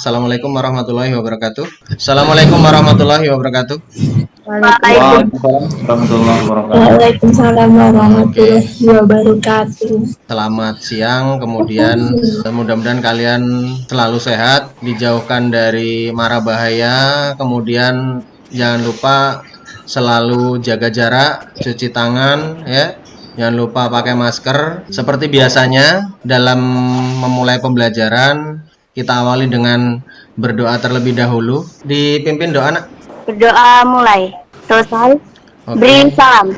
Assalamualaikum warahmatullahi wabarakatuh. Assalamualaikum warahmatullahi wabarakatuh. Warahmatullahi wabarakatuh. Waalaikumsalam warahmatullahi wabarakatuh. Selamat siang, kemudian mudah-mudahan kalian selalu sehat, dijauhkan dari mara bahaya, kemudian jangan lupa selalu jaga jarak, cuci tangan, ya. Jangan lupa pakai masker. Seperti biasanya, dalam memulai pembelajaran, kita awali dengan berdoa terlebih dahulu. Dipimpin doa, nak. Berdoa mulai. Selesai. Oke. Beri salam.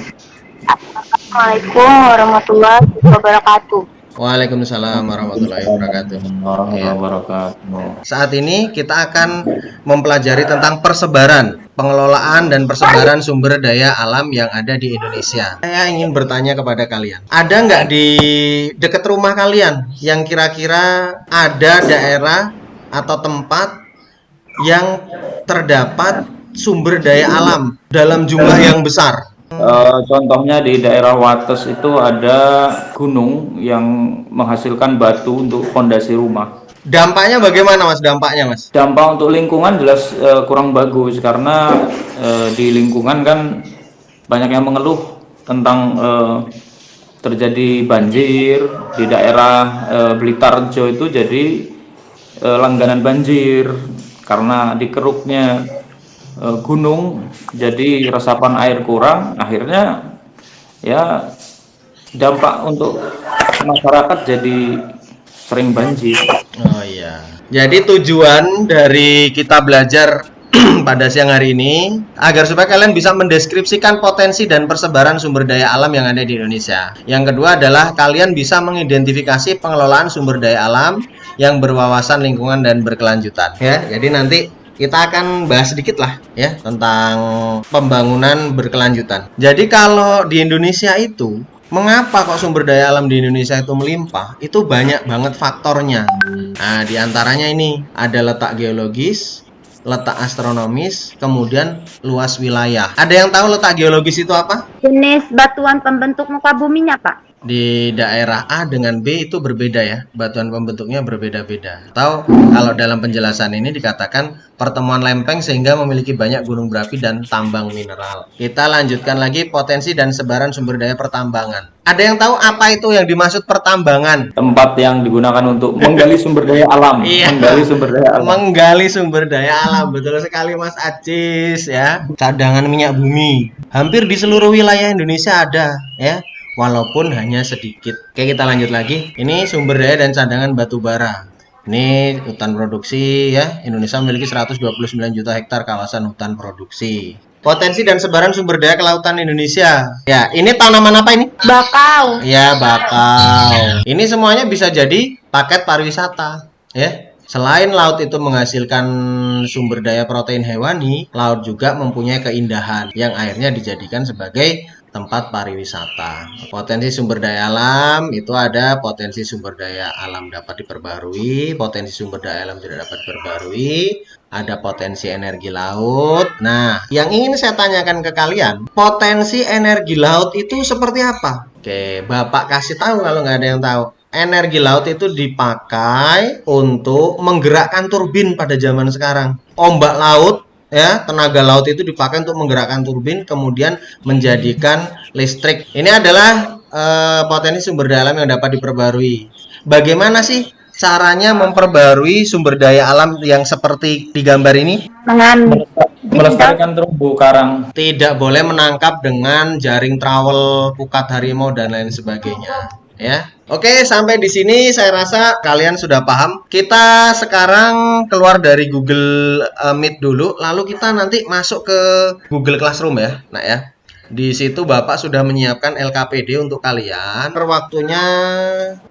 Assalamualaikum warahmatullahi wabarakatuh. Waalaikumsalam warahmatullahi wabarakatuh. Warahmatullahi wabarakatuh. Saat ini kita akan mempelajari tentang persebaran, pengelolaan dan persebaran sumber daya alam yang ada di Indonesia. Saya ingin bertanya kepada kalian, ada nggak di dekat rumah kalian yang kira-kira ada daerah atau tempat yang terdapat sumber daya alam dalam jumlah yang besar? Contohnya di daerah Wates itu ada gunung yang menghasilkan batu untuk fondasi rumah. Dampaknya bagaimana, Mas? Dampaknya, Mas? Dampak untuk lingkungan jelas kurang bagus karena di lingkungan kan banyak yang mengeluh tentang terjadi banjir di daerah Blitarjo itu jadi langganan banjir karena dikeruknya gunung, jadi resapan air kurang, akhirnya ya dampak untuk masyarakat jadi sering banjir. Oh iya. Jadi tujuan dari kita belajar pada siang hari ini agar supaya kalian bisa mendeskripsikan potensi dan persebaran sumber daya alam yang ada di Indonesia. Yang kedua adalah kalian bisa mengidentifikasi pengelolaan sumber daya alam yang berwawasan lingkungan dan berkelanjutan. Ya, jadi nanti kita akan bahas sedikit lah ya tentang pembangunan berkelanjutan. Jadi kalau di Indonesia itu, mengapa kok sumber daya alam di Indonesia itu melimpah? Itu banyak banget faktornya. Nah, diantaranya ini ada letak geologis, letak astronomis, kemudian luas wilayah. Ada yang tahu letak geologis itu apa? Jenis batuan pembentuk muka buminya, Pak. Di daerah A dengan B itu berbeda ya, batuan pembentuknya berbeda-beda. Atau kalau dalam penjelasan ini dikatakan pertemuan lempeng sehingga memiliki banyak gunung berapi dan tambang mineral. Kita lanjutkan lagi potensi dan sebaran sumber daya pertambangan. Ada yang tahu apa itu yang dimaksud pertambangan? Tempat yang digunakan untuk menggali sumber daya alam. Iya. Menggali sumber daya alam. Menggali sumber daya alam, betul sekali Mas Acis ya. Cadangan minyak bumi hampir di seluruh wilayah Indonesia ada ya. Walaupun hanya sedikit. Oke, kita lanjut lagi. Ini sumber daya dan cadangan batu bara. Ini hutan produksi ya. Indonesia memiliki 129 juta hektar kawasan hutan produksi. Potensi dan sebaran sumber daya kelautan Indonesia. Ya, ini tanaman apa ini? Bakau. Ya, bakau. Ini semuanya bisa jadi paket pariwisata, ya. Selain laut itu menghasilkan sumber daya protein hewani, laut juga mempunyai keindahan yang akhirnya dijadikan sebagai tempat pariwisata. Potensi sumber daya alam itu ada potensi sumber daya alam dapat diperbarui, potensi sumber daya alam tidak dapat diperbarui, ada potensi energi laut. Nah, yang ingin saya tanyakan ke kalian, potensi energi laut itu seperti apa? Oke, Bapak kasih tahu kalau nggak ada yang tahu. Energi laut itu dipakai untuk menggerakkan turbin pada zaman sekarang. Ombak laut ya, tenaga laut itu dipakai untuk menggerakkan turbin kemudian menjadikan listrik. Ini adalah potensi sumber daya alam yang dapat diperbarui. Bagaimana sih caranya memperbarui sumber daya alam yang seperti di gambar ini? Dengan Melestarikan terumbu karang. Tidak boleh menangkap dengan jaring trowel, pukat harimau dan lain sebagainya. Ya. Oke, sampai di sini saya rasa kalian sudah paham. Kita sekarang keluar dari Google Meet dulu, lalu kita nanti masuk ke Google Classroom ya. Nah ya. Di situ Bapak sudah menyiapkan LKPD untuk kalian. Waktunya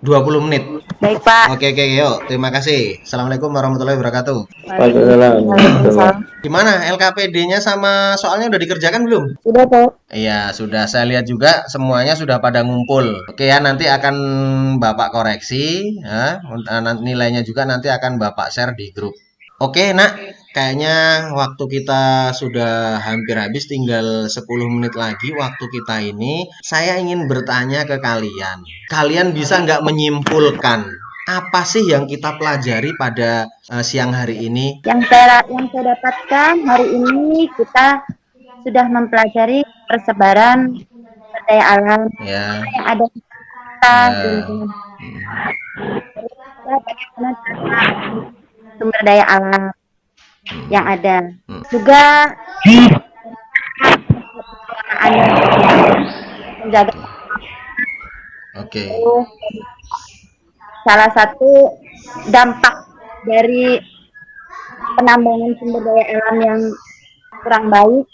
20 menit. Baik, Pak. Oke, yuk. Terima kasih. Assalamualaikum warahmatullahi wabarakatuh. Waalaikumsalam. Gimana LKPD-nya sama soalnya udah dikerjakan belum? Sudah, Pak. Iya, sudah. Saya lihat juga semuanya sudah pada ngumpul. Oke ya, nanti akan Bapak koreksi ya. Nilainya juga nanti akan Bapak share di grup. Oke, Nak. Kayaknya waktu kita sudah hampir habis, tinggal 10 menit lagi waktu kita ini. Saya ingin bertanya ke kalian. Kalian bisa nggak menyimpulkan apa sih yang kita pelajari pada siang hari ini? Yang saya dapatkan hari ini kita sudah mempelajari persebaran sumber daya alam Ya. yang ada di kita, Ya. bagaimana cara sumber daya alam yang ada. Juga menjaga Oke. salah satu dampak dari penambangan sumber daya alam yang kurang baik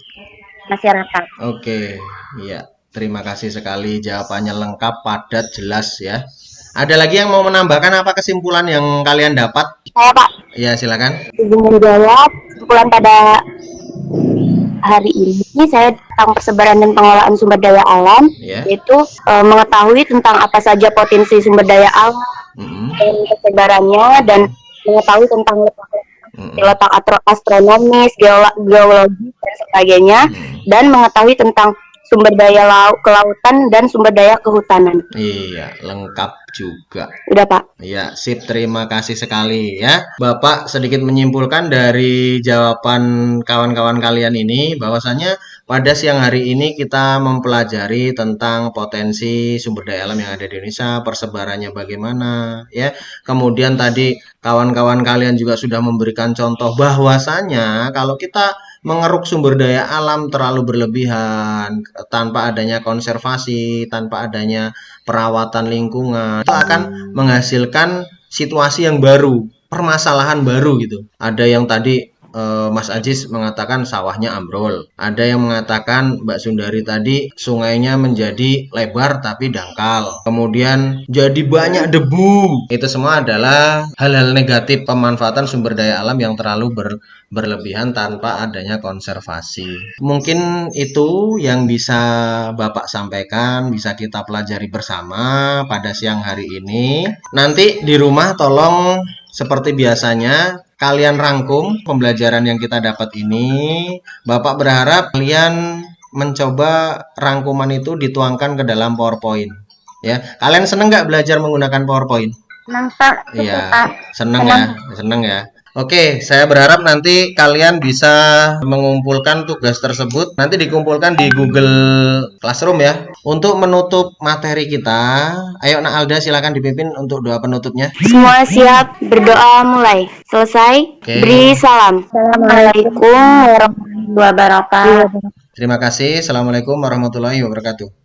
masyarakat. Oke, iya. Terima kasih sekali, jawabannya lengkap, padat, jelas ya. Ada lagi yang mau menambahkan apa kesimpulan yang kalian dapat? Saya Pak, Ya, silakan. izin menjawab kesimpulan pada hari ini saya tentang persebaran dan pengelolaan sumber daya alam, Ya. yaitu mengetahui tentang apa saja potensi sumber daya alam dan persebarannya, dan mengetahui tentang letak astronomis, geologi dan sebagainya, dan mengetahui tentang sumber daya kelautan dan sumber daya kehutanan. Iya, lengkap juga. Udah Pak. Ya, sip. Terima kasih sekali ya. Bapak sedikit menyimpulkan dari jawaban kawan-kawan kalian ini bahwasanya pada siang hari ini kita mempelajari tentang potensi sumber daya alam yang ada di Indonesia, persebarannya bagaimana ya. Kemudian tadi kawan-kawan kalian juga sudah memberikan contoh bahwasanya kalau kita mengeruk sumber daya alam terlalu berlebihan tanpa adanya konservasi, tanpa adanya perawatan lingkungan, itu akan menghasilkan situasi yang baru, permasalahan baru gitu. Ada yang tadi Mas Ajis mengatakan sawahnya ambrol, ada yang mengatakan Mbak Sundari tadi sungainya menjadi lebar tapi dangkal, kemudian jadi banyak debu. Itu semua adalah hal-hal negatif pemanfaatan sumber daya alam yang terlalu berlebihan tanpa adanya konservasi. Mungkin itu yang bisa Bapak sampaikan, bisa kita pelajari bersama pada siang hari ini. Nanti di rumah tolong seperti biasanya kalian rangkum pembelajaran yang kita dapat ini. Bapak berharap kalian mencoba rangkuman itu dituangkan ke dalam PowerPoint. Ya, kalian seneng nggak belajar menggunakan PowerPoint? Senang Pak. Iya, Pak. seneng ya, seneng ya. Oke, saya berharap nanti kalian bisa mengumpulkan tugas tersebut. Nanti dikumpulkan di Google Classroom ya. Untuk menutup materi kita, ayo Nak Alda silakan dipimpin untuk doa penutupnya. Semua siap, berdoa mulai. Selesai, Oke. beri salam. Assalamualaikum warahmatullahi wabarakatuh. Terima kasih. Assalamualaikum warahmatullahi wabarakatuh.